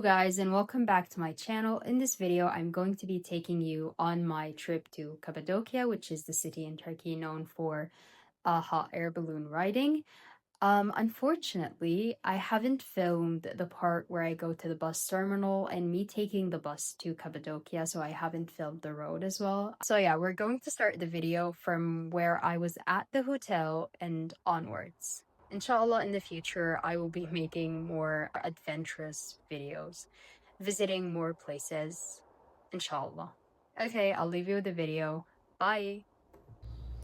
guys, and welcome back to my channel. In this video, I'm going to be taking you on my trip to Cappadocia, which is the city in Turkey known for hot air balloon riding. Unfortunately, I haven't filmed the part where I go to the bus terminal and me taking the bus to Cappadocia, so I haven't filmed the road as well. So yeah, we're going to start the video from where I was at the hotel and onwards. Inshallah, in the future, I will be making more adventurous videos, visiting more places, inshallah. Okay, I'll leave you with the video. Bye!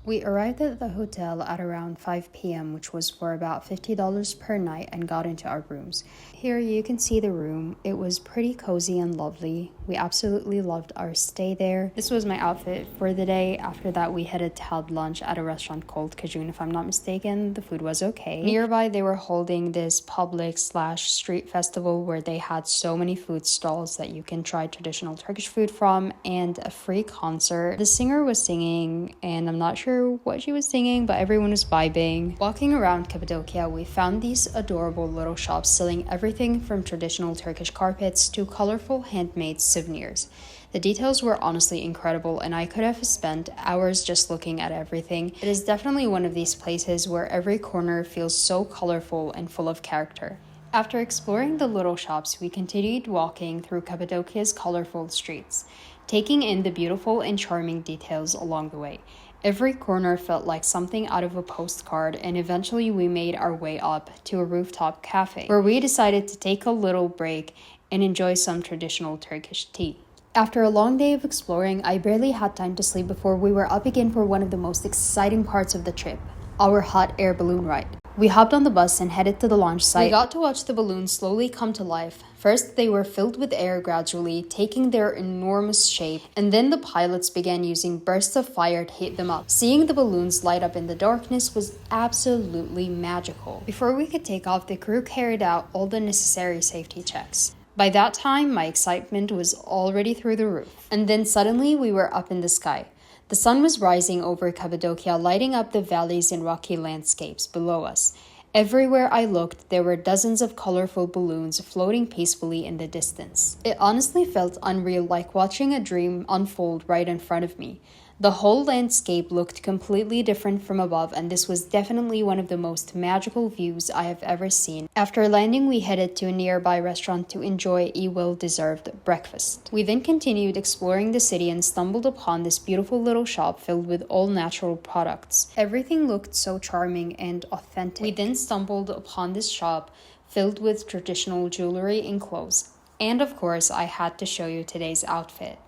We arrived at the hotel at around 5 p.m., which was for about $50 per night, and got into our rooms. Here you can see the room. It was pretty cozy and lovely. We absolutely loved our stay there. This was my outfit for the day. After that, we headed to have lunch at a restaurant called Kajun, if I'm not mistaken. The food was okay. Nearby, they were holding this public/street festival where they had so many food stalls that you can try traditional Turkish food from, and a free concert. The singer was singing, and I'm not sure what she was singing, but everyone was vibing. Walking around Cappadocia, we found these adorable little shops selling everything from traditional Turkish carpets to colorful handmade souvenirs. The details were honestly incredible, and I could have spent hours just looking at everything. It is definitely one of these places where every corner feels so colorful and full of character. After exploring the little shops, we continued walking through Cappadocia's colorful streets, taking in the beautiful and charming details along the way. Every corner felt like something out of a postcard, and eventually we made our way up to a rooftop cafe, where we decided to take a little break and enjoy some traditional Turkish tea. After a long day of exploring, I barely had time to sleep before we were up again for one of the most exciting parts of the trip, our hot air balloon ride. We hopped on the bus and headed to the launch site. We got to watch the balloons slowly come to life. First, they were filled with air gradually, taking their enormous shape, and then the pilots began using bursts of fire to heat them up. Seeing the balloons light up in the darkness was absolutely magical. Before we could take off, the crew carried out all the necessary safety checks. By that time, my excitement was already through the roof. And then suddenly, we were up in the sky. The sun was rising over Cappadocia, lighting up the valleys and rocky landscapes below us. Everywhere I looked, there were dozens of colorful balloons floating peacefully in the distance. It honestly felt unreal, like watching a dream unfold right in front of me. The whole landscape looked completely different from above, and this was definitely one of the most magical views I have ever seen. After landing, we headed to a nearby restaurant to enjoy a well-deserved breakfast. We then continued exploring the city and stumbled upon this beautiful little shop filled with all natural products. Everything looked so charming and authentic. We then stumbled upon this shop filled with traditional jewelry and clothes. And of course, I had to show you today's outfit.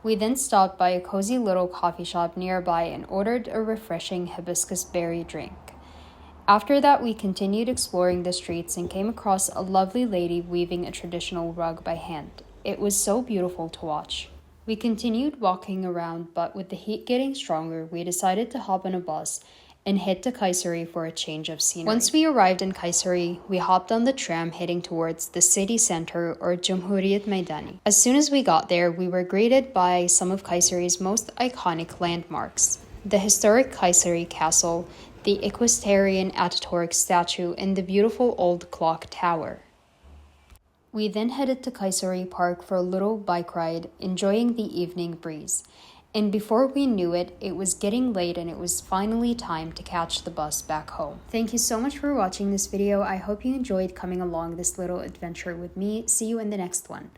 We then stopped by a cozy little coffee shop nearby and ordered a refreshing hibiscus berry drink. After that, we continued exploring the streets and came across a lovely lady weaving a traditional rug by hand. It was so beautiful to watch. We continued walking around, but with the heat getting stronger, we decided to hop on a bus and head to Kayseri for a change of scenery. Once we arrived in Kayseri, we hopped on the tram heading towards the city center, or Cumhuriyet Meydani. As soon as we got there, we were greeted by some of Kayseri's most iconic landmarks: the historic Kayseri Castle, the equestrian Ataturk statue, and the beautiful old clock tower. We then headed to Kayseri Park for a little bike ride, enjoying the evening breeze. And before we knew it, it was getting late and it was finally time to catch the bus back home. Thank you so much for watching this video. I hope you enjoyed coming along this little adventure with me. See you in the next one.